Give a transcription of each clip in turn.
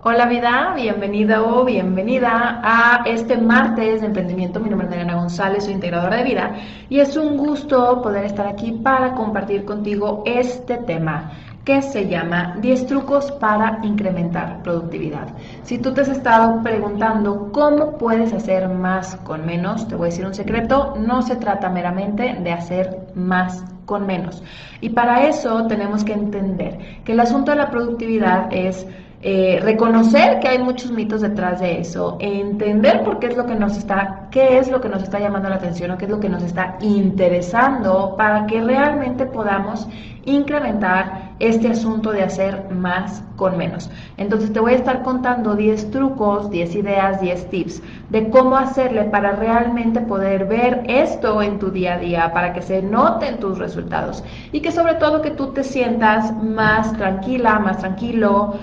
Hola vida, bienvenido o bienvenida a este martes de emprendimiento. Mi nombre es Mariana González, soy integradora de vida y es un gusto poder estar aquí para compartir contigo este tema que se llama 10 trucos para incrementar productividad. Si tú te has estado preguntando cómo puedes hacer más con menos, te voy a decir un secreto: no se trata meramente de hacer más con menos. Y para eso tenemos que entender que el asunto de la productividad es reconocer que hay muchos mitos detrás de eso, entender por qué es lo que nos está, qué es lo que nos está llamando la atención o qué es lo que nos está interesando para que realmente podamos incrementar este asunto de hacer más con menos. Entonces te voy a estar contando 10 trucos, 10 ideas, 10 tips de cómo hacerle para realmente poder ver esto en tu día a día, para que se noten tus resultados y que sobre todo que tú te sientas más tranquila, más tranquilo,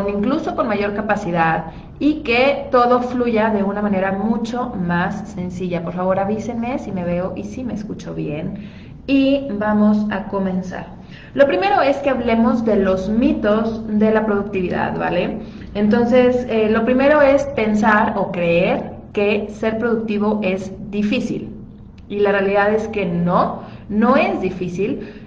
incluso con mayor capacidad, y que todo fluya de una manera mucho más sencilla. Por favor, avísenme si me veo y si me escucho bien. Y vamos a comenzar. Lo primero es que hablemos de los mitos de la productividad, ¿vale? Entonces, lo primero es pensar o creer que ser productivo es difícil. Y la realidad es que no es difícil.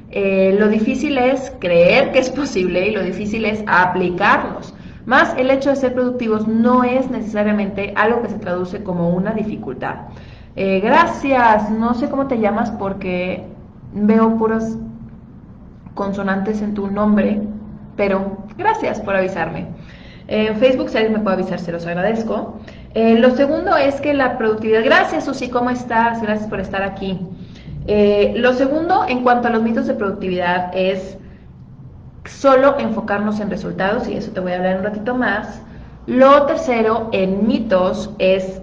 Lo difícil es creer que es posible y lo difícil es aplicarlos. Más el hecho de ser productivos no es necesariamente algo que se traduce como una dificultad. Gracias, no sé cómo te llamas porque veo puras consonantes en tu nombre, pero gracias por avisarme. En Facebook, si alguien me puede avisar, se los agradezco. Lo segundo es que la productividad... Gracias, Susi, ¿cómo estás? Gracias por estar aquí. Lo segundo, en cuanto a los mitos de productividad, es solo enfocarnos en resultados, y eso te voy a hablar un ratito más. Lo tercero, en mitos, es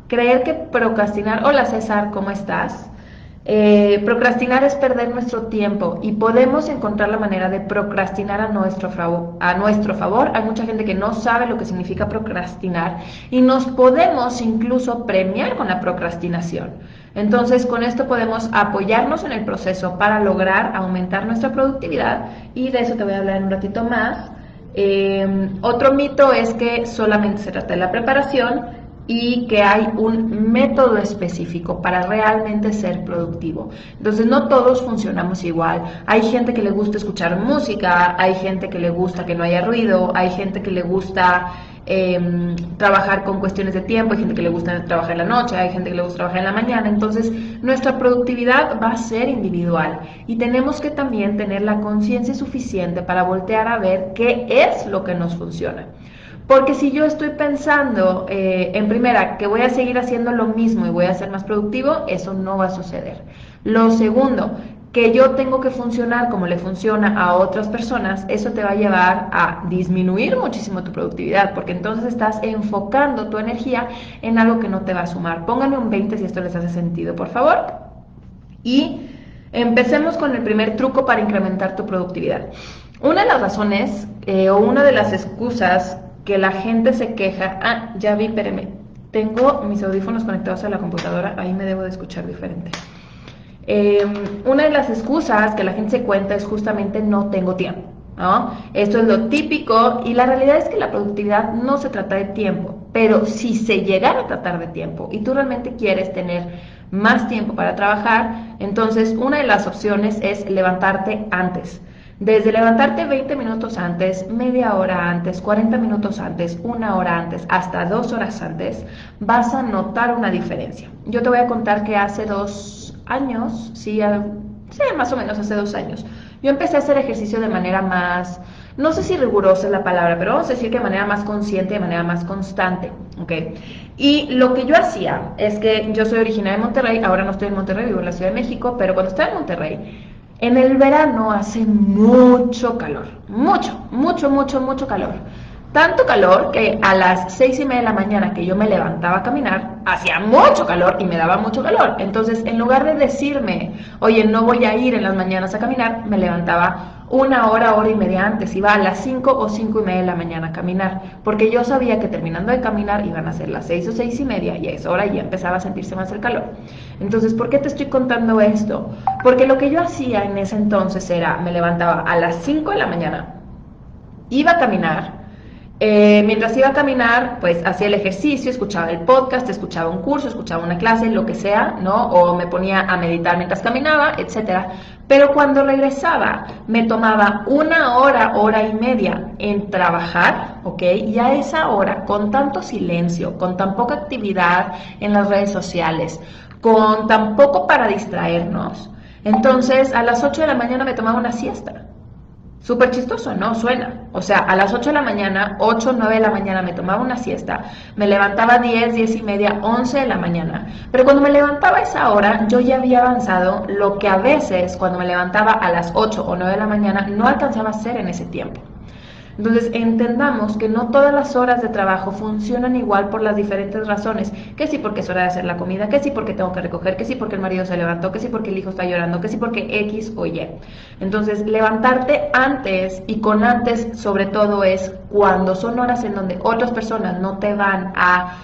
creer que procrastinar... Hola César, ¿cómo estás? Procrastinar es perder nuestro tiempo y podemos encontrar la manera de procrastinar a nuestro favor. Hay mucha gente que no sabe lo que significa procrastinar y nos podemos incluso premiar con la procrastinación. Entonces, con esto podemos apoyarnos en el proceso para lograr aumentar nuestra productividad, y de eso te voy a hablar en un ratito más. Otro mito es que solamente se trata de la preparación y que hay un método específico para realmente ser productivo. Entonces no todos funcionamos igual. Hay gente que le gusta escuchar música, hay gente que le gusta que no haya ruido, hay gente que le gusta trabajar con cuestiones de tiempo, hay gente que le gusta trabajar en la noche, hay gente que le gusta trabajar en la mañana. Entonces nuestra productividad va a ser individual y tenemos que también tener la conciencia suficiente para voltear a ver qué es lo que nos funciona. Porque si yo estoy pensando en primera que voy a seguir haciendo lo mismo y voy a ser más productivo, eso no va a suceder. Lo segundo, que yo tengo que funcionar como le funciona a otras personas, eso te va a llevar a disminuir muchísimo tu productividad, porque entonces estás enfocando tu energía en algo que no te va a sumar. Pónganme un 20 si esto les hace sentido, por favor. Y empecemos con el primer truco para incrementar tu productividad. Una de las razones o una de las excusas que la gente se queja... ya vi, espérame, tengo mis audífonos conectados a la computadora, ahí me debo de escuchar diferente. Una de las excusas que la gente se cuenta es justamente no tengo tiempo, ¿no? Esto es lo típico, y la realidad es que la productividad no se trata de tiempo, pero si se llegara a tratar de tiempo y tú realmente quieres tener más tiempo para trabajar, entonces una de las opciones es levantarte antes. Desde levantarte 20 minutos antes, media hora antes, 40 minutos antes, una hora antes, hasta 2 horas antes, vas a notar una diferencia. Yo te voy a contar que hace 2 años, sí, más o menos hace 2 años, yo empecé a hacer ejercicio de manera más, no sé si rigurosa es la palabra, pero vamos a decir que de manera más consciente, de manera más constante, ¿ok? Y lo que yo hacía es que yo soy originaria de Monterrey, ahora no estoy en Monterrey, vivo en la Ciudad de México, pero cuando estaba en Monterrey, en el verano hace mucho calor, mucho calor. Tanto calor que a las 6:30 de la mañana que yo me levantaba a caminar, hacía mucho calor y me daba mucho calor. Entonces, en lugar de decirme, oye, no voy a ir en las mañanas a caminar, me levantaba una hora y media antes, iba a las 5 o 5:30 de la mañana a caminar, porque yo sabía que terminando de caminar iban a ser las 6 o 6:30 y a esa hora ya empezaba a sentirse más el calor. Entonces, ¿por qué te estoy contando esto? Porque lo que yo hacía en ese entonces era, me levantaba a las 5 de la mañana, iba a caminar, Mientras iba a caminar, pues hacía el ejercicio, escuchaba el podcast, escuchaba un curso, escuchaba una clase, lo que sea, ¿no? O me ponía a meditar mientras caminaba, etcétera. Pero cuando regresaba, me tomaba una hora, hora y media en trabajar, ¿ok? Y a esa hora, con tanto silencio, con tan poca actividad en las redes sociales, con tan poco para distraernos, entonces a las 8 de la mañana me tomaba una siesta. Súper chistoso, ¿no? Suena. O sea, a las 8 de la mañana, 8, 9 de la mañana me tomaba una siesta, me levantaba 10, 10 y media, 11 de la mañana. Pero cuando me levantaba a esa hora, yo ya había avanzado lo que a veces, cuando me levantaba a las 8 o 9 de la mañana, no alcanzaba a hacer en ese tiempo. Entonces entendamos que no todas las horas de trabajo funcionan igual por las diferentes razones, que sí porque es hora de hacer la comida, que sí porque tengo que recoger, que sí porque el marido se levantó, que sí porque el hijo está llorando, que sí porque X o Y. Entonces levantarte antes, y con antes sobre todo es cuando son horas en donde otras personas no te van a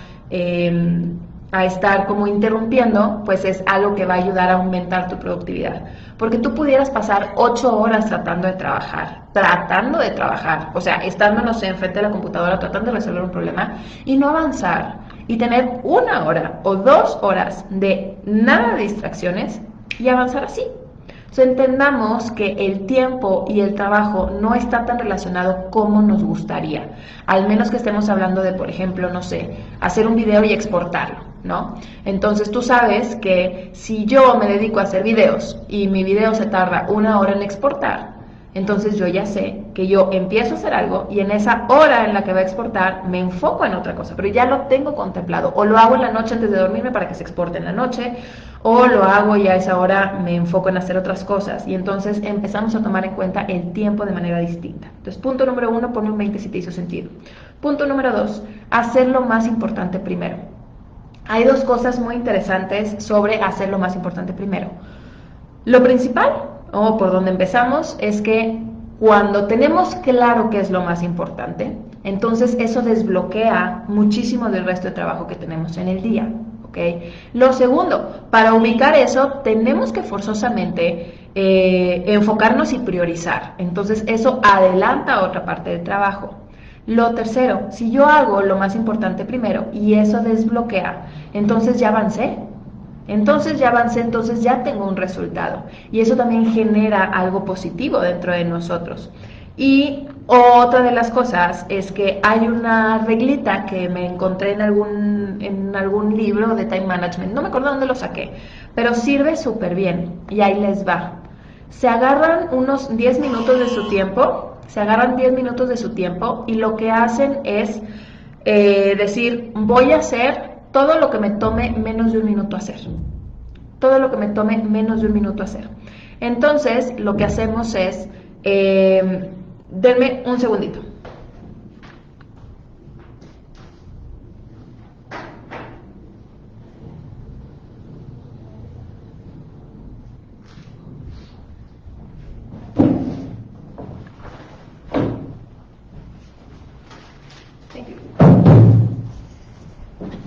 estar como interrumpiendo, pues es algo que va a ayudar a aumentar tu productividad. Porque tú pudieras pasar 8 horas tratando de trabajar, o sea, estándonos enfrente de la computadora tratando de resolver un problema y no avanzar y tener 1 hora o 2 horas de nada de distracciones y avanzar así. Entendamos que el tiempo y el trabajo no está tan relacionado como nos gustaría, al menos que estemos hablando de, por ejemplo, no sé, hacer un video y exportarlo, ¿no? Entonces tú sabes que si yo me dedico a hacer videos y mi video se tarda 1 hora en exportar, entonces yo ya sé que yo empiezo a hacer algo y en esa hora en la que va a exportar me enfoco en otra cosa, pero ya lo tengo contemplado, o lo hago en la noche antes de dormirme para que se exporte en la noche, o lo hago y a esa hora me enfoco en hacer otras cosas, y entonces empezamos a tomar en cuenta el tiempo de manera distinta. Entonces, punto número 1, ponle un 20 si te hizo sentido. Punto número 2, hacer lo más importante primero. Hay dos cosas muy interesantes sobre hacer lo más importante primero. Lo principal, o por donde empezamos, es que cuando tenemos claro qué es lo más importante, entonces eso desbloquea muchísimo del resto de trabajo que tenemos en el día. ¿Okay? Lo segundo, para ubicar eso tenemos que forzosamente enfocarnos y priorizar. Entonces eso adelanta otra parte del trabajo. Lo tercero, si yo hago lo más importante primero y eso desbloquea, entonces ya avancé. Entonces ya tengo un resultado. Y eso también genera algo positivo dentro de nosotros. Y otra de las cosas es que hay una reglita que me encontré en algún libro de time management, no me acuerdo dónde lo saqué, pero sirve súper bien y ahí les va. Se agarran unos 10 minutos de su tiempo, y lo que hacen es decir, voy a hacer todo lo que me tome menos de un minuto hacer. Todo lo que me tome menos de un minuto hacer. Entonces, lo que hacemos es denme un segundito.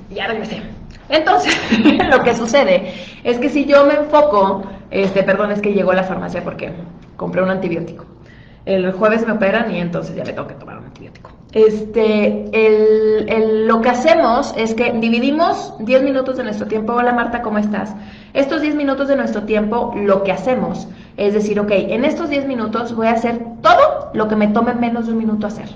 Ya regresé. Entonces, lo que sucede es que si yo me enfoco, perdón, es que llegó a la farmacia porque compré un antibiótico. El jueves me operan y entonces ya me tengo que tomar un antibiótico. Lo que hacemos es que dividimos 10 minutos de nuestro tiempo. Hola Marta, ¿cómo estás? Estos 10 minutos de nuestro tiempo, lo que hacemos es decir, ok, en estos 10 minutos voy a hacer todo lo que me tome menos de un minuto hacer.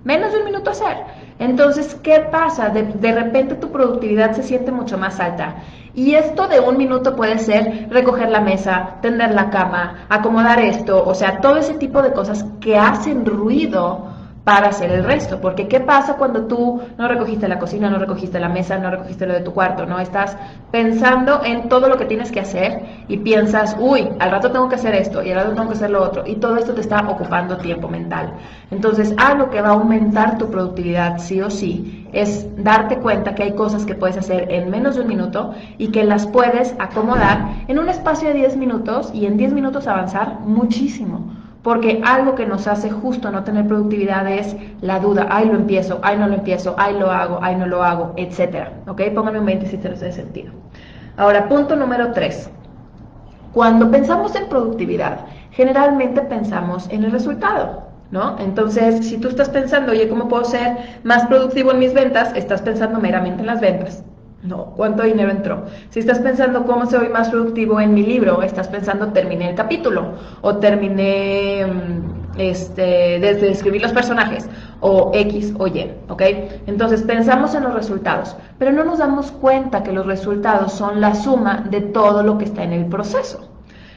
Menos de un minuto hacer. Entonces, ¿qué pasa? De repente tu productividad se siente mucho más alta. Y esto de un minuto puede ser recoger la mesa, tender la cama, acomodar esto, o sea, todo ese tipo de cosas que hacen ruido para hacer el resto. Porque ¿qué pasa cuando tú no recogiste la cocina, no recogiste la mesa, no recogiste lo de tu cuarto, no? Estás pensando en todo lo que tienes que hacer y piensas, uy, al rato tengo que hacer esto y al rato tengo que hacer lo otro. Y todo esto te está ocupando tiempo mental. Entonces, algo que va a aumentar tu productividad sí o sí es darte cuenta que hay cosas que puedes hacer en menos de un minuto y que las puedes acomodar en un espacio de 10 minutos y en 10 minutos avanzar muchísimo. Porque algo que nos hace justo no tener productividad es la duda, ay lo empiezo, ay no lo empiezo, ay lo hago, ay no lo hago, etc. ¿Ok? Pónganme un 20 si se les hace sentido. Ahora, punto número 3. Cuando pensamos en productividad, generalmente pensamos en el resultado. ¿no? Entonces, si tú estás pensando, oye, ¿cómo puedo ser más productivo en mis ventas? Estás pensando meramente en las ventas. No, ¿cuánto dinero entró? Si estás pensando cómo soy más productivo en mi libro, estás pensando terminé el capítulo o terminé desde escribir los personajes o X o Y, ¿ok? Entonces pensamos en los resultados, pero no nos damos cuenta que los resultados son la suma de todo lo que está en el proceso.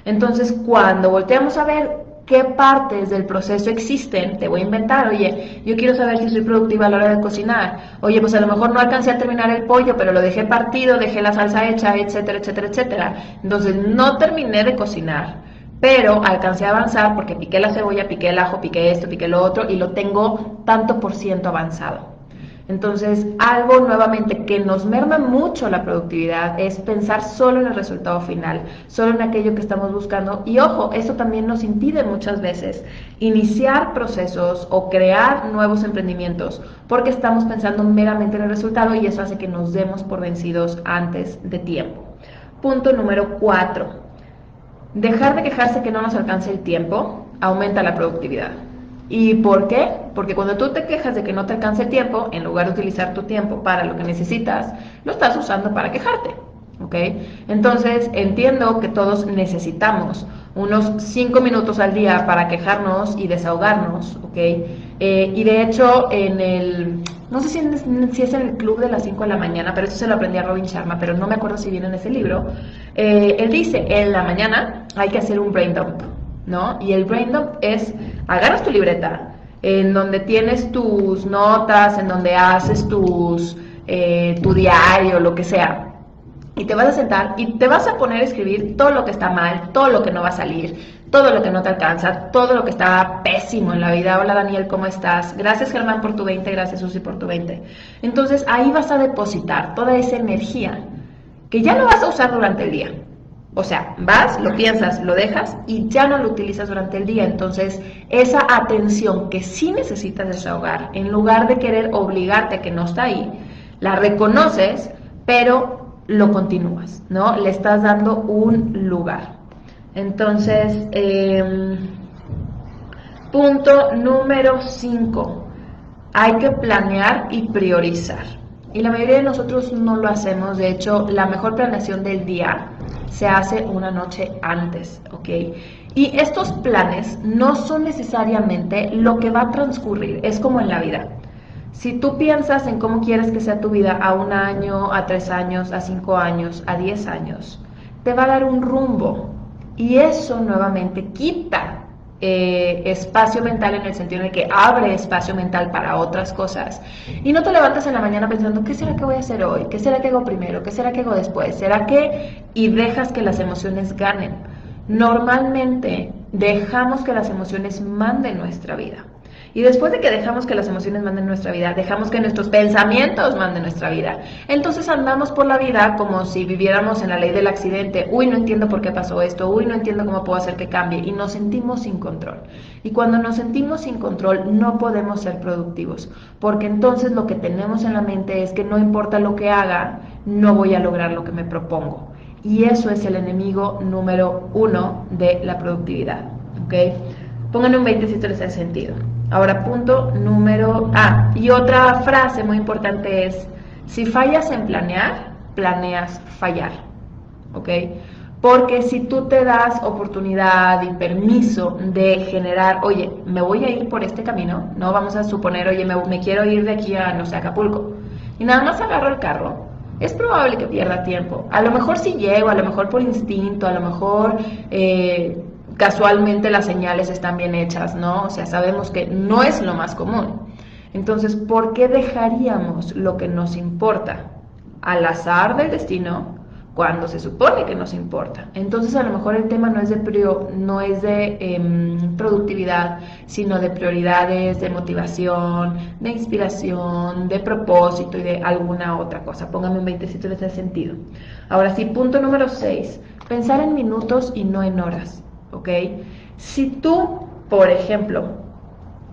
Entonces, cuando volteamos a ver qué partes del proceso existen, te voy a inventar, oye, yo quiero saber si soy productiva a la hora de cocinar, oye, pues a lo mejor no alcancé a terminar el pollo, pero lo dejé partido, dejé la salsa hecha, etcétera, etcétera, etcétera. Entonces, no terminé de cocinar, pero alcancé a avanzar porque piqué la cebolla, piqué el ajo, piqué esto, piqué lo otro y lo tengo tanto por ciento avanzado. Entonces, algo nuevamente que nos merma mucho la productividad es pensar solo en el resultado final, solo en aquello que estamos buscando. Y ojo, eso también nos impide muchas veces iniciar procesos o crear nuevos emprendimientos porque estamos pensando meramente en el resultado y eso hace que nos demos por vencidos antes de tiempo. Punto número 4. Dejar de quejarse que no nos alcance el tiempo aumenta la productividad. ¿Y por qué? Porque cuando tú te quejas de que no te alcance el tiempo, en lugar de utilizar tu tiempo para lo que necesitas, lo estás usando para quejarte, ¿ok? Entonces, entiendo que todos necesitamos unos 5 minutos al día para quejarnos y desahogarnos, ¿ok? Y de hecho, no sé si es en el club de las 5 de la mañana, pero eso se lo aprendí a Robin Sharma, pero no me acuerdo si viene en ese libro. Él dice, en la mañana hay que hacer un brain dump, ¿no? Y el brain dump es, agarras tu libreta, en donde tienes tus notas, en donde haces tu diario, lo que sea, y te vas a sentar y te vas a poner a escribir todo lo que está mal, todo lo que no va a salir, todo lo que no te alcanza, todo lo que está pésimo en la vida. Hola Daniel, ¿cómo estás? Gracias Germán por tu 20, gracias Susi por tu 20. Entonces ahí vas a depositar toda esa energía que ya no vas a usar durante el día. O sea, vas, lo piensas, lo dejas y ya no lo utilizas durante el día. Entonces, esa atención que sí necesitas desahogar, en lugar de querer obligarte a que no está ahí, la reconoces, pero lo continúas, ¿no? Le estás dando un lugar. Entonces, punto número 5. Hay que planear y priorizar. Y la mayoría de nosotros no lo hacemos. De hecho, la mejor planeación del día se hace una noche antes, ¿ok? Y estos planes no son necesariamente lo que va a transcurrir. Es como en la vida. Si tú piensas en cómo quieres que sea tu vida a 1 año, a 3 años, a 5 años, a 10 años, te va a dar un rumbo. Y eso nuevamente quita espacio mental en el sentido de que abre espacio mental para otras cosas. Y no te levantas en la mañana pensando, ¿qué será que voy a hacer hoy? ¿Qué será que hago primero? ¿Qué será que hago después? ¿Será que? Y dejas que las emociones ganen. Normalmente dejamos que las emociones manden nuestra vida. Y después de que dejamos que las emociones manden nuestra vida, dejamos que nuestros pensamientos manden nuestra vida. Entonces andamos por la vida como si viviéramos en la ley del accidente. Uy, no entiendo por qué pasó esto. Uy, no entiendo cómo puedo hacer que cambie. Y nos sentimos sin control. Y cuando nos sentimos sin control, no podemos ser productivos. Porque entonces lo que tenemos en la mente es que no importa lo que haga, no voy a lograr lo que me propongo. Y eso es el enemigo número 1 de la productividad. ¿Ok? Pónganle un 20 si esto les hace sentido. Ahora, punto número... y otra frase muy importante es, si fallas en planear, planeas fallar, ¿ok? Porque si tú te das oportunidad y permiso de generar, oye, me voy a ir por este camino, no vamos a suponer, oye, me quiero ir de aquí a, no sé, Acapulco, y nada más agarro el carro, es probable que pierda tiempo. A lo mejor sí llego, a lo mejor por instinto, a lo mejor... casualmente las señales están bien hechas, ¿no? O sea, sabemos que no es lo más común. Entonces, ¿por qué dejaríamos lo que nos importa al azar del destino cuando se supone que nos importa? Entonces, a lo mejor el tema no es de productividad, sino de prioridades, de motivación, de inspiración, de propósito y de alguna otra cosa. Póngame un 20 si les hace sentido. Ahora sí, punto número 6. Pensar en minutos y no en horas. ¿Ok? Si tú, por ejemplo,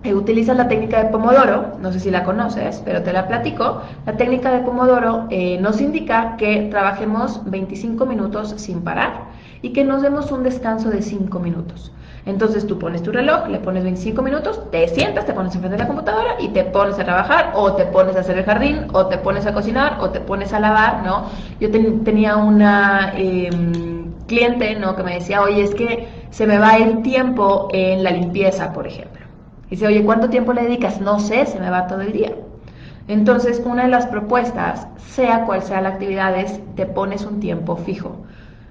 utilizas la técnica de Pomodoro, no sé si la conoces, pero te la platico, la técnica de Pomodoro nos indica que trabajemos 25 minutos sin parar y que nos demos un descanso de 5 minutos. Entonces tú pones tu reloj, le pones 25 minutos, te sientas, te pones enfrente de la computadora y te pones a trabajar, o te pones a hacer el jardín, o te pones a cocinar, o te pones a lavar, ¿no? Yo tenía una cliente, ¿no? Que me decía, oye, es que se me va el tiempo en la limpieza, por ejemplo. Dice, oye, ¿cuánto tiempo le dedicas? No sé, se me va todo el día. Entonces, una de las propuestas, sea cual sea la actividad, es te pones un tiempo fijo.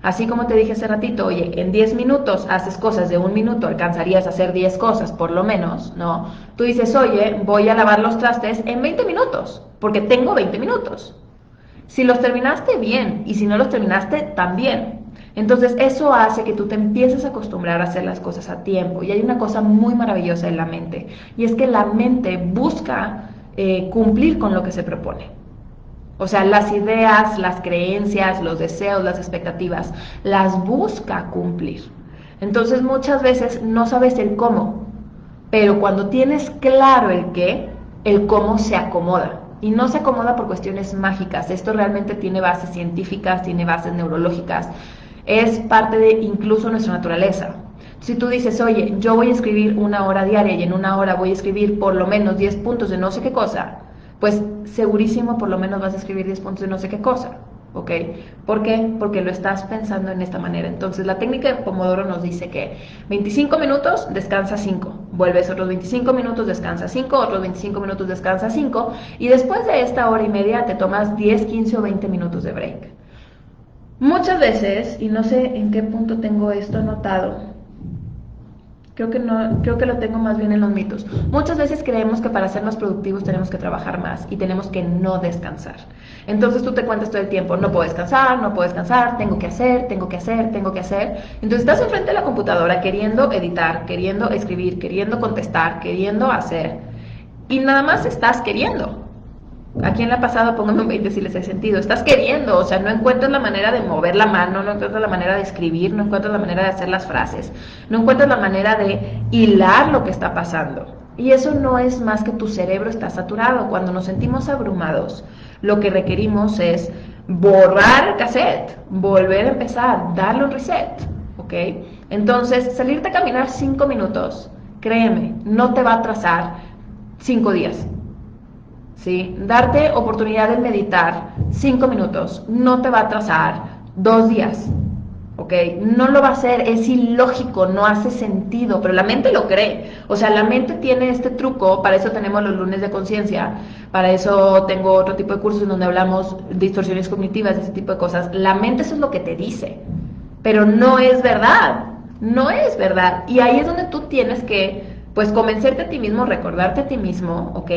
Así como te dije hace ratito, oye, en 10 minutos haces cosas de 1 minuto, alcanzarías a hacer 10 cosas por lo menos, ¿no? Tú dices, oye, voy a lavar los trastes en 20 minutos, porque tengo 20 minutos. Si los terminaste, bien, y si no los terminaste, también. Entonces eso hace que tú te empieces a acostumbrar a hacer las cosas a tiempo. Y hay una cosa muy maravillosa en la mente, y es que la mente busca cumplir con lo que se propone. O sea, las ideas, las creencias, los deseos, las expectativas, las busca cumplir. Entonces muchas veces no sabes el cómo, pero cuando tienes claro el qué, el cómo se acomoda. Y no se acomoda por cuestiones mágicas. Esto realmente tiene bases científicas, tiene bases neurológicas. Es parte de incluso nuestra naturaleza. Si tú dices, oye, yo voy a escribir 1 hora diaria y en 1 hora voy a escribir por lo menos 10 puntos de no sé qué cosa, pues segurísimo por lo menos vas a escribir 10 puntos de no sé qué cosa, ¿ok? ¿Por qué? Porque lo estás pensando en esta manera. Entonces la técnica de Pomodoro nos dice que 25 minutos, descansa 5, vuelves otros 25 minutos, descansa 5, otros 25 minutos, descansa 5, y después de esta hora y media te tomas 10, 15 o 20 minutos de break. Muchas veces, y no sé en qué punto tengo esto anotado, creo que no, creo que lo tengo más bien en los mitos. Muchas veces creemos que para ser más productivos tenemos que trabajar más y tenemos que no descansar. Entonces tú te cuentas todo el tiempo, no puedo descansar, no puedo descansar, tengo que hacer, tengo que hacer, tengo que hacer. Entonces estás enfrente de la computadora queriendo editar, queriendo escribir, queriendo contestar, queriendo hacer. Y nada más estás queriendo. Aquí en la pasada, póngame un 20 si les he sentido. Estás queriendo, o sea, no encuentras la manera de mover la mano, no encuentras la manera de escribir, no encuentras la manera de hacer las frases, no encuentras la manera de hilar lo que está pasando. Y eso no es más que tu cerebro está saturado. Cuando nos sentimos abrumados, lo que requerimos es borrar el cassette, volver a empezar, darle un reset, ¿ok? Entonces, salirte a caminar 5 minutos, créeme, no te va a atrasar 5 días. ¿Sí? Darte oportunidad de meditar 5 minutos no te va a atrasar 2 días, ¿ok? No lo va a hacer, es ilógico, no hace sentido, pero la mente lo cree. O sea, la mente tiene este truco, para eso tenemos los lunes de conciencia, para eso tengo otro tipo de cursos en donde hablamos de distorsiones cognitivas, ese tipo de cosas. La mente eso es lo que te dice, pero no es verdad, no es verdad. Y ahí es donde tú tienes que pues convencerte a ti mismo, recordarte a ti mismo, ¿ok?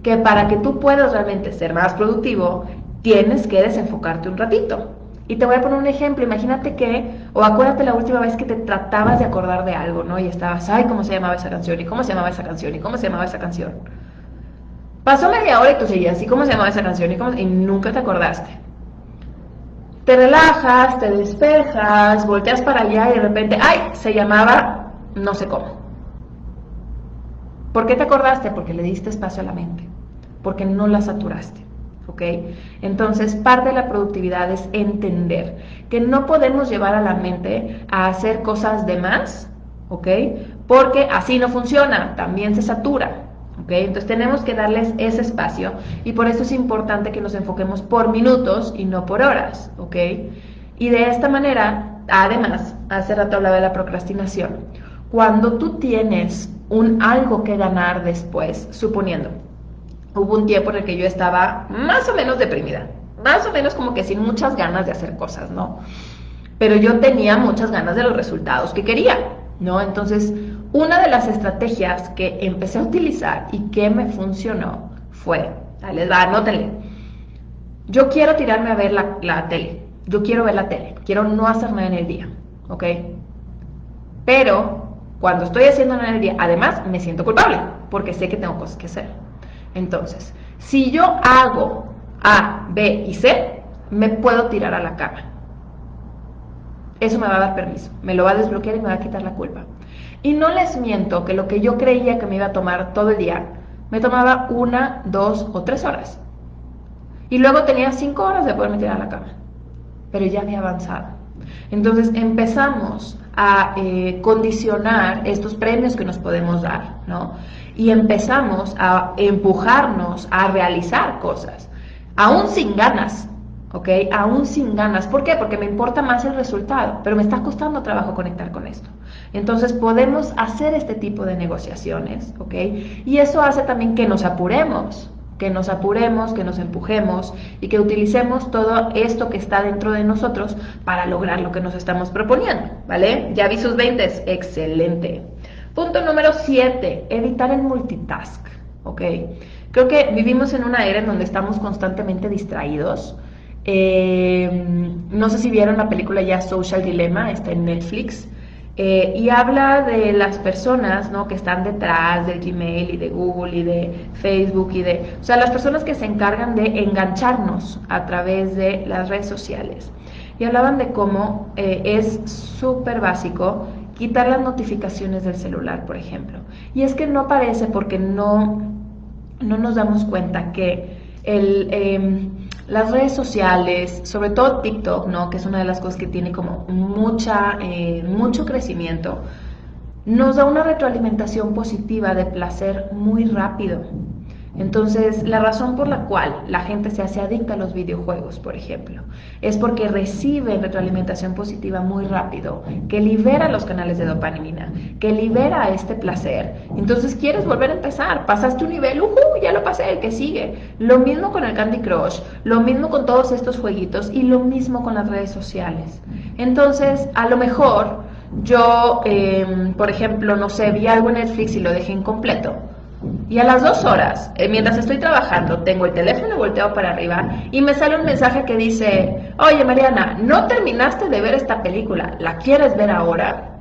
Que para que tú puedas realmente ser más productivo, tienes que desenfocarte un ratito. Y te voy a poner un ejemplo, imagínate que, o acuérdate la última vez que te tratabas de acordar de algo, ¿no? Y estabas, ay, ¿cómo se llamaba esa canción? ¿Y cómo se llamaba esa canción? ¿Y cómo se llamaba esa canción? Pasó media hora y tú seguías, ¿y cómo se llamaba esa canción? Y nunca te acordaste. Te relajas, te despejas, volteas para allá y de repente, ay, se llamaba no sé cómo. ¿Por qué te acordaste? Porque le diste espacio a la mente, porque no la saturaste, ¿ok? Entonces, parte de la productividad es entender que no podemos llevar a la mente a hacer cosas de más, ¿ok? Porque así no funciona, también se satura, ¿ok? Entonces tenemos que darles ese espacio y por eso es importante que nos enfoquemos por minutos y no por horas, ¿ok? Y de esta manera, además, hace rato hablaba de la procrastinación. Cuando tú tienes algo que ganar después, suponiendo, hubo un tiempo en el que yo estaba más o menos deprimida, más o menos como que sin muchas ganas de hacer cosas, ¿no? Pero yo tenía muchas ganas de los resultados que quería, ¿no? Entonces, una de las estrategias que empecé a utilizar y que me funcionó fue, ahí les va, anótenle, yo quiero tirarme a ver la tele, yo quiero ver la tele, quiero no hacer nada en el día, ¿ok? Pero cuando estoy haciendo nada en el día, además me siento culpable, porque sé que tengo cosas que hacer. Entonces, si yo hago A, B y C, me puedo tirar a la cama. Eso me va a dar permiso, me lo va a desbloquear y me va a quitar la culpa. Y no les miento que lo que yo creía que me iba a tomar todo el día, me tomaba 1, 2 o 3 horas. Y luego tenía 5 horas de poderme tirar a la cama. Pero ya había avanzado. Entonces empezamos a condicionar estos premios que nos podemos dar, ¿no? Y empezamos a empujarnos a realizar cosas, aún sin ganas, ¿ok? Aún sin ganas. ¿Por qué? Porque me importa más el resultado, pero me está costando trabajo conectar con esto. Entonces podemos hacer este tipo de negociaciones, ¿ok? Y eso hace también que nos apuremos, que nos empujemos y que utilicemos todo esto que está dentro de nosotros para lograr lo que nos estamos proponiendo, ¿vale? Ya vi sus 20, excelente. Punto número 7, evitar el multitask, ¿ok? Creo que vivimos en una era en donde estamos constantemente distraídos. No sé si vieron la película ya Social Dilemma, está en Netflix. Y habla de las personas, ¿no?, que están detrás del Gmail y de Google y de Facebook o sea, las personas que se encargan de engancharnos a través de las redes sociales. Y hablaban de cómo es súper básico quitar las notificaciones del celular, por ejemplo. Y es que no parece porque no nos damos cuenta que las redes sociales, sobre todo TikTok, ¿no?, que es una de las cosas que tiene como mucho crecimiento, nos da una retroalimentación positiva de placer muy rápido. Entonces, la razón por la cual la gente se hace adicta a los videojuegos, por ejemplo, es porque recibe retroalimentación positiva muy rápido, que libera los canales de dopamina, que libera este placer. Entonces, quieres volver a empezar, pasaste un nivel, ya lo pasé, el que sigue. Lo mismo con el Candy Crush, lo mismo con todos estos jueguitos y lo mismo con las redes sociales. Entonces, a lo mejor yo, por ejemplo, no sé, vi algo en Netflix y lo dejé incompleto. Y a las 2 horas, mientras estoy trabajando, tengo el teléfono volteado para arriba y me sale un mensaje que dice: oye Mariana, no terminaste de ver esta película, ¿la quieres ver ahora?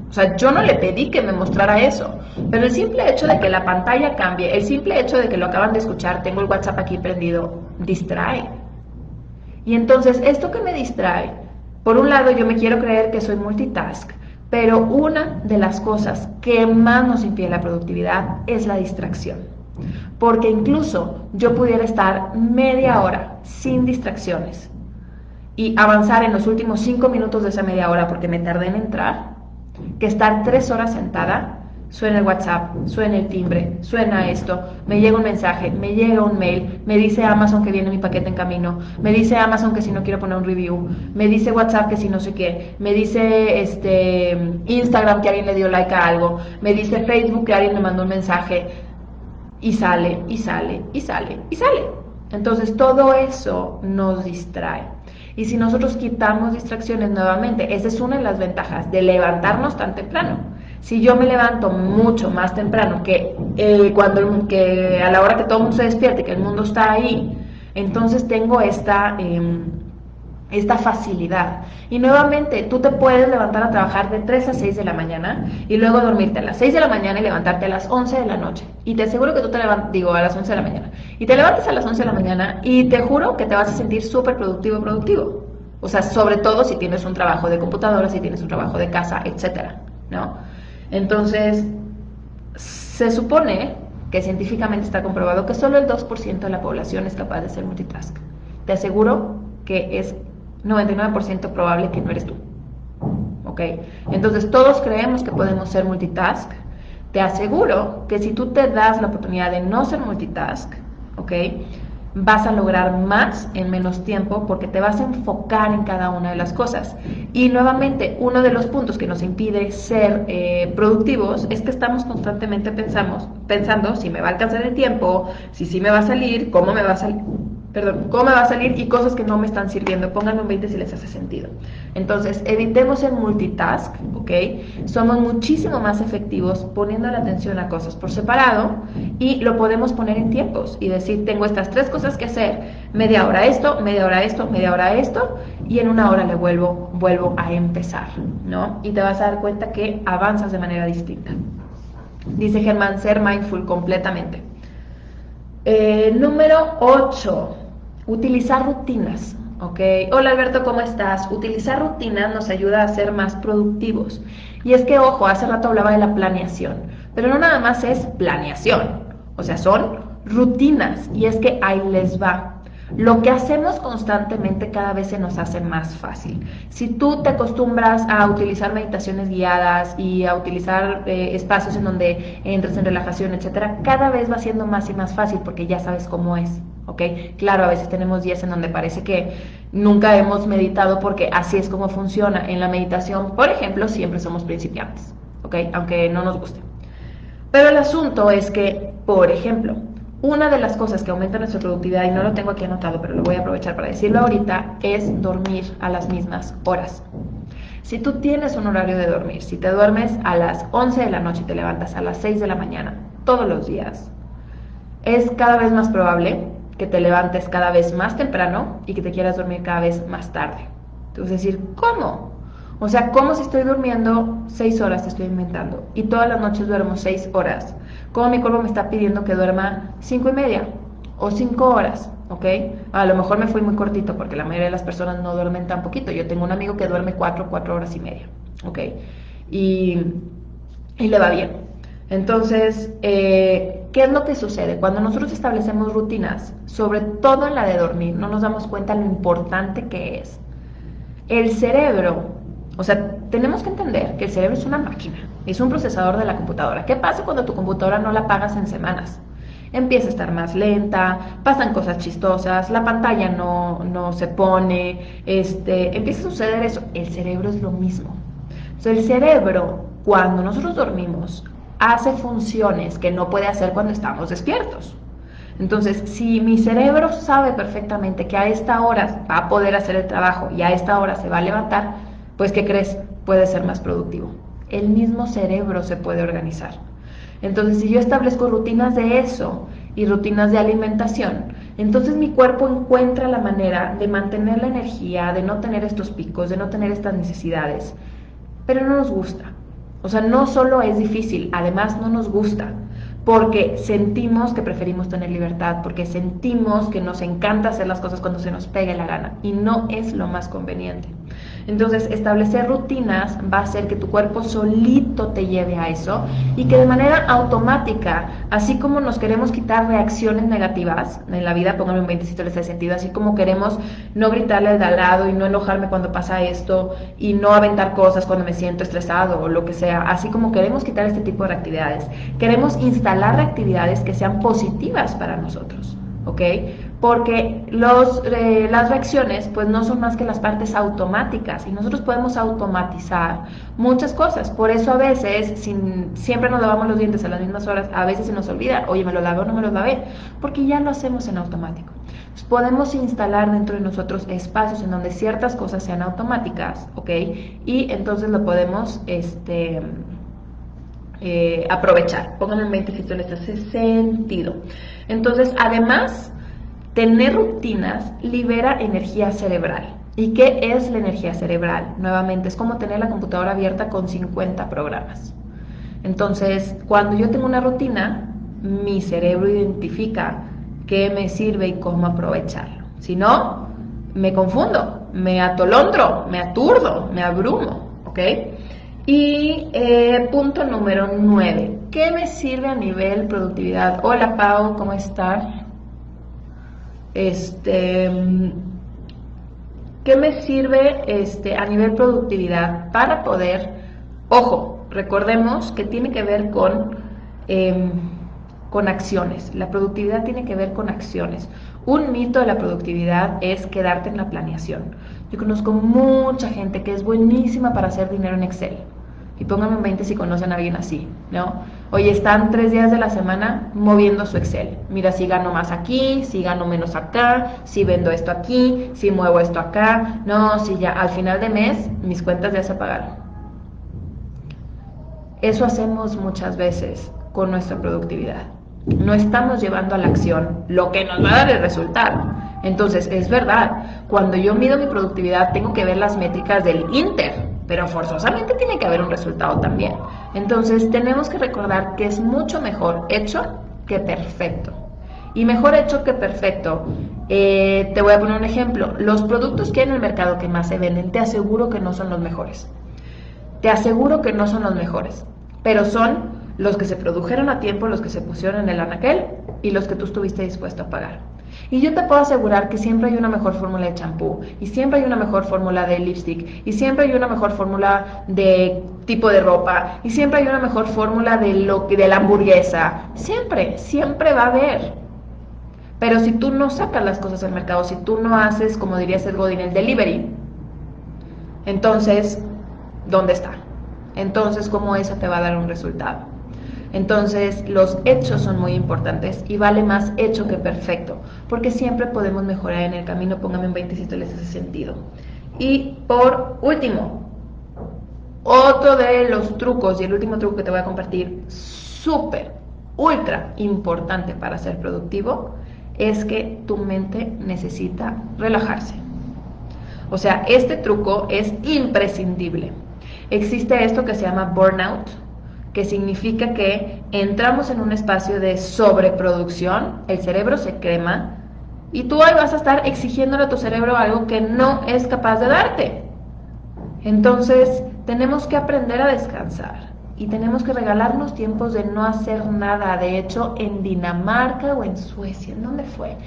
O sea, yo no le pedí que me mostrara eso, pero el simple hecho de que la pantalla cambie, el simple hecho de que lo acaban de escuchar, tengo el WhatsApp aquí prendido, distrae. Y entonces, esto que me distrae, por un lado yo me quiero creer que soy multitask, pero una de las cosas que más nos impide la productividad es la distracción. Porque incluso yo pudiera estar media hora sin distracciones y avanzar en los últimos 5 minutos de esa media hora porque me tardé en entrar, que estar 3 horas sentada. Suena el WhatsApp, suena el timbre, suena esto, me llega un mensaje, me llega un mail, me dice Amazon que viene mi paquete en camino, me dice Amazon que si no quiero poner un review, me dice WhatsApp que si no sé qué, me dice Instagram que alguien le dio like a algo, me dice Facebook que alguien me mandó un mensaje, y sale, y sale, y sale, y sale. Entonces todo eso nos distrae. Y si nosotros quitamos distracciones nuevamente, esa es una de las ventajas de levantarnos tan temprano. Si yo me levanto mucho más temprano que a la hora que todo el mundo se despierte, que el mundo está ahí, entonces tengo esta facilidad. Y nuevamente, tú te puedes levantar a trabajar de 3 a 6 de la mañana y luego dormirte a las 6 de la mañana y levantarte a las 11 de la noche. Y te aseguro que tú te levantas, a las 11 de la mañana. Y te levantas a las 11 de la mañana y te juro que te vas a sentir súper productivo. O sea, sobre todo si tienes un trabajo de computadora, si tienes un trabajo de casa, etcétera, ¿no? Entonces, se supone que científicamente está comprobado que solo el 2% de la población es capaz de ser multitask. Te aseguro que es 99% probable que no eres tú. ¿Ok? Entonces, todos creemos que podemos ser multitask. Te aseguro que si tú te das la oportunidad de no ser multitask, ¿ok?, vas a lograr más en menos tiempo porque te vas a enfocar en cada una de las cosas. Y nuevamente, uno de los puntos que nos impide ser productivos es que estamos constantemente pensando si me va a alcanzar el tiempo, si sí me va a salir, cómo me va a salir y cosas que no me están sirviendo. Pónganme un 20 si les hace sentido. Entonces, evitemos el multitask, ¿ok? Somos muchísimo más efectivos poniendo la atención a cosas por separado y lo podemos poner en tiempos y decir, tengo estas 3 cosas que hacer, media hora esto, media hora esto, media hora esto, y en una hora le vuelvo a empezar, ¿no? Y te vas a dar cuenta que avanzas de manera distinta. Dice Germán, ser mindful completamente. Número 8, utilizar rutinas, ¿ok? Hola Alberto, ¿cómo estás? Utilizar rutinas nos ayuda a ser más productivos. Y es que, ojo, hace rato hablaba de la planeación, pero no nada más es planeación, o sea, son rutinas, y es que ahí les va. Lo que hacemos constantemente cada vez se nos hace más fácil. Si tú te acostumbras a utilizar meditaciones guiadas y a utilizar espacios en donde entres en relajación, etcétera, cada vez va siendo más y más fácil porque ya sabes cómo es, ¿ok? Claro, a veces tenemos días en donde parece que nunca hemos meditado porque así es como funciona. En la meditación, por ejemplo, siempre somos principiantes, ¿ok? Aunque no nos guste. Pero el asunto es que, por ejemplo, una de las cosas que aumenta nuestra productividad, y no lo tengo aquí anotado, pero lo voy a aprovechar para decirlo ahorita, es dormir a las mismas horas. Si tú tienes un horario de dormir, si te duermes a las 11 de la noche y te levantas a las 6 de la mañana todos los días, es cada vez más probable que te levantes cada vez más temprano y que te quieras dormir cada vez más tarde. Tú vas a decir, ¿cómo? O sea, ¿cómo si estoy durmiendo 6 horas, te estoy inventando, y todas las noches duermo 6 horas? ¿Cómo mi cuerpo me está pidiendo que duerma 5 y media o 5 horas? ¿Ok? A lo mejor me fui muy cortito porque la mayoría de las personas no duermen tan poquito. Yo tengo un amigo que duerme 4 horas y media. ¿Ok? Y le va bien. Entonces, ¿qué es lo que sucede? Cuando nosotros establecemos rutinas, sobre todo en la de dormir, no nos damos cuenta lo importante que es. El cerebro, o sea, tenemos que entender que el cerebro es una máquina, es un procesador de la computadora. ¿Qué pasa cuando tu computadora no la apagas en semanas? Empieza a estar más lenta, pasan cosas chistosas, la pantalla no se pone, empieza a suceder eso. El cerebro es lo mismo. Entonces, el cerebro, cuando nosotros dormimos, hace funciones que no puede hacer cuando estamos despiertos. Entonces, si mi cerebro sabe perfectamente que a esta hora va a poder hacer el trabajo y a esta hora se va a levantar, pues, ¿qué crees? Puede ser más productivo. El mismo cerebro se puede organizar. Entonces, si yo establezco rutinas de eso y rutinas de alimentación, entonces mi cuerpo encuentra la manera de mantener la energía, de no tener estos picos, de no tener estas necesidades. Pero no nos gusta. O sea, no solo es difícil, además no nos gusta. Porque sentimos que preferimos tener libertad, porque sentimos que nos encanta hacer las cosas cuando se nos pegue la gana y no es lo más conveniente. Entonces, establecer rutinas va a hacer que tu cuerpo solito te lleve a eso y que de manera automática, así como nos queremos quitar reacciones negativas en la vida, pónganme un 20 si les hace sentido, así como queremos no gritarle al de al lado y no enojarme cuando pasa esto y no aventar cosas cuando me siento estresado o lo que sea, así como queremos quitar este tipo de actividades, queremos instalar actividades que sean positivas para nosotros, ¿ok? Porque las reacciones pues no son más que las partes automáticas y nosotros podemos automatizar muchas cosas. Por eso a veces, siempre nos lavamos los dientes a las mismas horas, a veces se nos olvida, oye, ¿me lo lavé o no me lo lavé? Porque ya lo hacemos en automático. Entonces, podemos instalar dentro de nosotros espacios en donde ciertas cosas sean automáticas, ¿ok? Y entonces lo podemos aprovechar. Pónganme en mente si esto les hace sentido. Entonces, además, tener rutinas libera energía cerebral. ¿Y qué es la energía cerebral? Nuevamente, es como tener la computadora abierta con 50 programas. Entonces, cuando yo tengo una rutina, mi cerebro identifica qué me sirve y cómo aprovecharlo. Si no, me confundo, me atolondro, me aturdo, me abrumo, ¿ok? Y punto número 9. ¿Qué me sirve a nivel productividad? Hola Pau, ¿cómo estás? ¿Qué me sirve a nivel productividad para poder, ojo, recordemos que tiene que ver con acciones, la productividad tiene que ver con acciones. Un mito de la productividad es quedarte en la planeación. Yo conozco mucha gente que es buenísima para hacer dinero en Excel. Y pónganme en 20 si conocen a alguien así, ¿no? Oye, están 3 días de la semana moviendo su Excel. Mira, si gano más aquí, si gano menos acá, si vendo esto aquí, si muevo esto acá. No, si ya al final de mes mis cuentas ya se pagaron. Eso hacemos muchas veces con nuestra productividad. No estamos llevando a la acción lo que nos va a dar el resultado. Entonces, es verdad, cuando yo mido mi productividad tengo que ver las métricas del Inter, pero forzosamente tiene que haber un resultado también. Entonces, tenemos que recordar que es mucho mejor hecho que perfecto. Y mejor hecho que perfecto, te voy a poner un ejemplo. Los productos que hay en el mercado que más se venden, te aseguro que no son los mejores. Te aseguro que no son los mejores, pero son los que se produjeron a tiempo, los que se pusieron en el anaquel y los que tú estuviste dispuesto a pagar. Y yo te puedo asegurar que siempre hay una mejor fórmula de champú, y siempre hay una mejor fórmula de lipstick, y siempre hay una mejor fórmula de tipo de ropa, y siempre hay una mejor fórmula de la hamburguesa. Siempre va a haber. Pero si tú no sacas las cosas al mercado, si tú no haces, como diría Seth Godin, el delivery, entonces, ¿dónde está? Entonces, ¿cómo eso te va a dar un resultado? Entonces, los hechos son muy importantes y vale más hecho que perfecto, porque siempre podemos mejorar en el camino. Póngame un 20 si esto les hace sentido. Y por último, otro de los trucos, y el último truco que te voy a compartir, súper, ultra importante para ser productivo, es que tu mente necesita relajarse. O sea, este truco es imprescindible. Existe esto que se llama burnout, que significa que entramos en un espacio de sobreproducción, el cerebro se crema y tú hoy vas a estar exigiéndole a tu cerebro algo que no es capaz de darte. Entonces, tenemos que aprender a descansar y tenemos que regalarnos tiempos de no hacer nada. De hecho, en Dinamarca o en Suecia, ¿en dónde fue?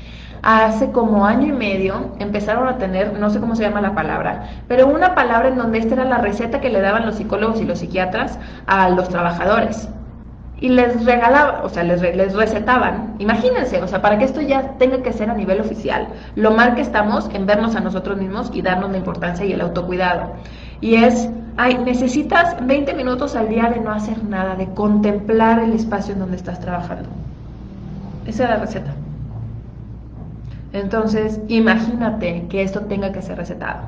Hace como año y medio empezaron a tener, no sé cómo se llama la palabra, pero una palabra en donde esta era la receta que le daban los psicólogos y los psiquiatras a los trabajadores. Y les regalaban, o sea, les recetaban, imagínense, o sea, para que esto ya tenga que ser a nivel oficial, lo mal que estamos en vernos a nosotros mismos y darnos la importancia y el autocuidado. Y es, necesitas 20 minutos al día de no hacer nada, de contemplar el espacio en donde estás trabajando. Esa es la receta. Entonces, imagínate que esto tenga que ser recetado.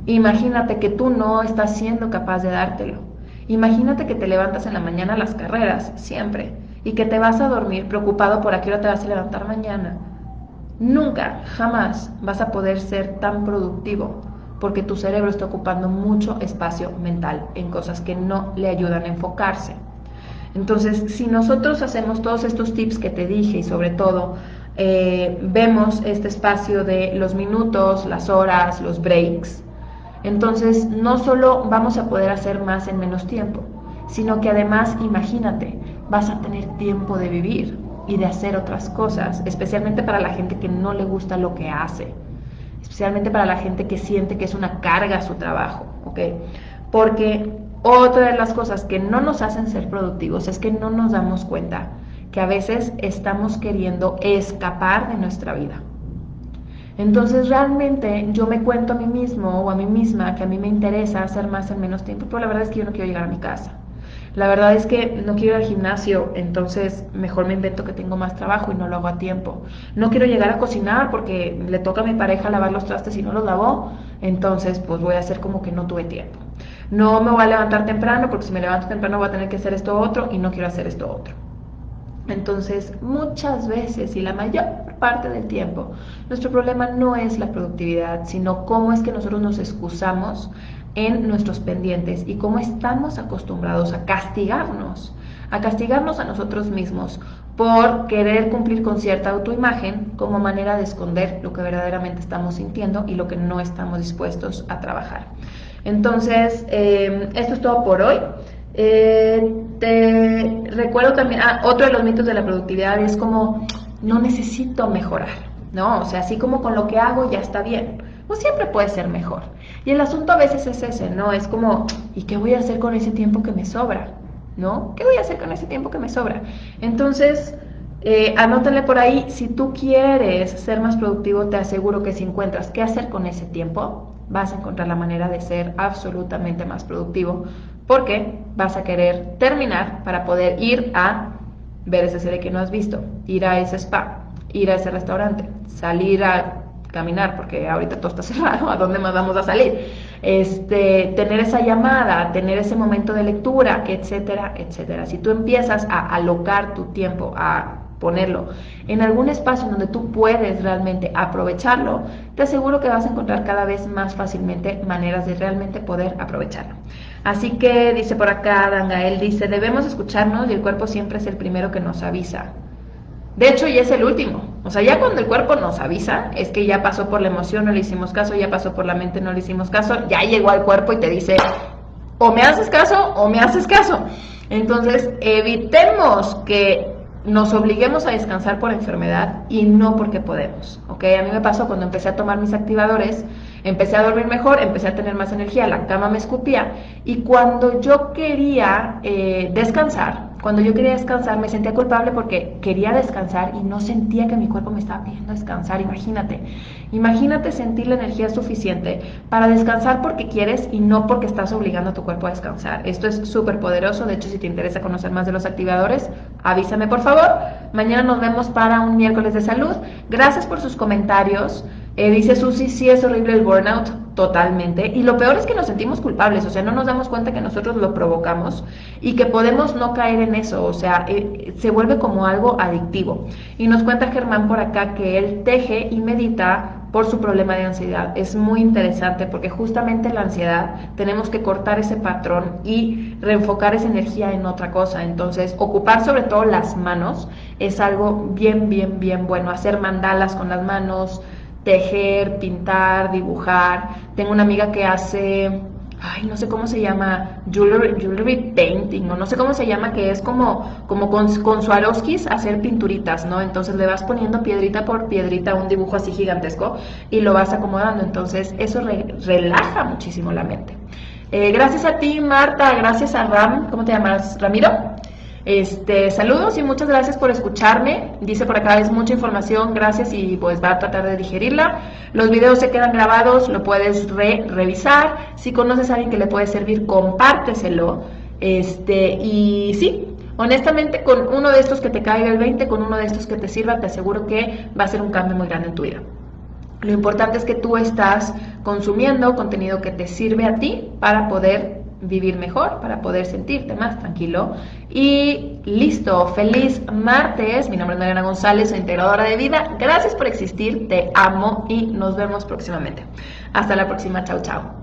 Imagínate que tú no estás siendo capaz de dártelo. Imagínate que te levantas en la mañana a las carreras, siempre, y que te vas a dormir preocupado por a qué hora te vas a levantar mañana. Nunca, jamás vas a poder ser tan productivo, porque tu cerebro está ocupando mucho espacio mental en cosas que no le ayudan a enfocarse. Entonces, si nosotros hacemos todos estos tips que te dije y sobre todo vemos este espacio de los minutos, las horas, los breaks, entonces no solo vamos a poder hacer más en menos tiempo, sino que además, imagínate, vas a tener tiempo de vivir y de hacer otras cosas, especialmente para la gente que no le gusta lo que hace, especialmente para la gente que siente que es una carga su trabajo, ¿ok? Porque otra de las cosas que no nos hacen ser productivos es que no nos damos cuenta que a veces estamos queriendo escapar de nuestra vida. Entonces realmente yo me cuento a mí mismo o a mí misma que a mí me interesa hacer más en menos tiempo, pero la verdad es que yo no quiero llegar a mi casa. La verdad es que no quiero ir al gimnasio, entonces mejor me invento que tengo más trabajo y no lo hago a tiempo. No quiero llegar a cocinar porque le toca a mi pareja lavar los trastes y no los lavó, entonces pues voy a hacer como que no tuve tiempo. No me voy a levantar temprano porque si me levanto temprano voy a tener que hacer esto otro y no quiero hacer esto otro. Entonces, muchas veces y la mayor parte del tiempo, nuestro problema no es la productividad, sino cómo es que nosotros nos excusamos en nuestros pendientes y cómo estamos acostumbrados a castigarnos a nosotros mismos por querer cumplir con cierta autoimagen como manera de esconder lo que verdaderamente estamos sintiendo y lo que no estamos dispuestos a trabajar. Entonces, esto es todo por hoy. Te recuerdo también, otro de los mitos de la productividad es como, no necesito mejorar, ¿no? O sea, así como con lo que hago ya está bien, pues siempre puede ser mejor. Y el asunto a veces es ese, ¿no? Es como, ¿y qué voy a hacer con ese tiempo que me sobra? ¿No? ¿Qué voy a hacer con ese tiempo que me sobra? Entonces, anótenle por ahí, si tú quieres ser más productivo, te aseguro que si encuentras qué hacer con ese tiempo, vas a encontrar la manera de ser absolutamente más productivo, porque vas a querer terminar para poder ir a ver esa serie que no has visto, ir a ese spa, ir a ese restaurante, salir a caminar, porque ahorita todo está cerrado, ¿a dónde más vamos a salir? Tener esa llamada, tener ese momento de lectura, etcétera, etcétera. Si tú empiezas a alocar tu tiempo, a ponerlo en algún espacio donde tú puedes realmente aprovecharlo, te aseguro que vas a encontrar cada vez más fácilmente maneras de realmente poder aprovecharlo. Así que dice por acá, Dangael dice, debemos escucharnos y el cuerpo siempre es el primero que nos avisa. De hecho, ya es el último. O sea, ya cuando el cuerpo nos avisa, es que ya pasó por la emoción, no le hicimos caso, ya pasó por la mente, no le hicimos caso, ya llegó al cuerpo y te dice, o me haces caso o me haces caso. Entonces, evitemos que nos obliguemos a descansar por enfermedad y no porque podemos, ¿ok? A mí me pasó cuando empecé a tomar mis activadores, empecé a dormir mejor, empecé a tener más energía, la cama me escupía, y cuando yo quería descansar, me sentía culpable porque quería descansar y no sentía que mi cuerpo me estaba pidiendo descansar. Imagínate sentir la energía suficiente para descansar porque quieres y no porque estás obligando a tu cuerpo a descansar. Esto es súper poderoso. De hecho, si te interesa conocer más de los activadores, avísame por favor. Mañana nos vemos para un miércoles de salud. Gracias por sus comentarios. Dice Susi, sí es horrible el burnout, totalmente. Y lo peor es que nos sentimos culpables, o sea, no nos damos cuenta que nosotros lo provocamos y que podemos no caer en eso, o sea, se vuelve como algo adictivo. Y nos cuenta Germán por acá que él teje y medita por su problema de ansiedad. Es muy interesante porque justamente la ansiedad tenemos que cortar ese patrón y reenfocar esa energía en otra cosa. Entonces, ocupar sobre todo las manos es algo bien, bien, bien bueno. Hacer mandalas con las manos, tejer, pintar, dibujar. Tengo una amiga que hace, no sé cómo se llama, jewelry painting, o no sé cómo se llama, que es como con Swarovskis hacer pinturitas, ¿no? Entonces le vas poniendo piedrita por piedrita un dibujo así gigantesco y lo vas acomodando. Entonces eso relaja muchísimo la mente. Gracias a ti, Marta, gracias a Ram, ¿cómo te llamas? ¿Ramiro? Saludos y muchas gracias por escucharme. Dice por acá, es mucha información, gracias, y pues va a tratar de digerirla. Los videos se quedan grabados, lo puedes revisar. Si conoces a alguien que le puede servir, compárteselo. Y sí, honestamente, con uno de estos que te caiga el 20, con uno de estos que te sirva, te aseguro que va a ser un cambio muy grande en tu vida. Lo importante es que tú estás consumiendo contenido que te sirve a ti para poder vivir mejor, para poder sentirte más tranquilo. Y listo, feliz martes. Mi nombre es Mariana González, soy integradora de vida. Gracias por existir, te amo y nos vemos próximamente. Hasta la próxima, chao, chao.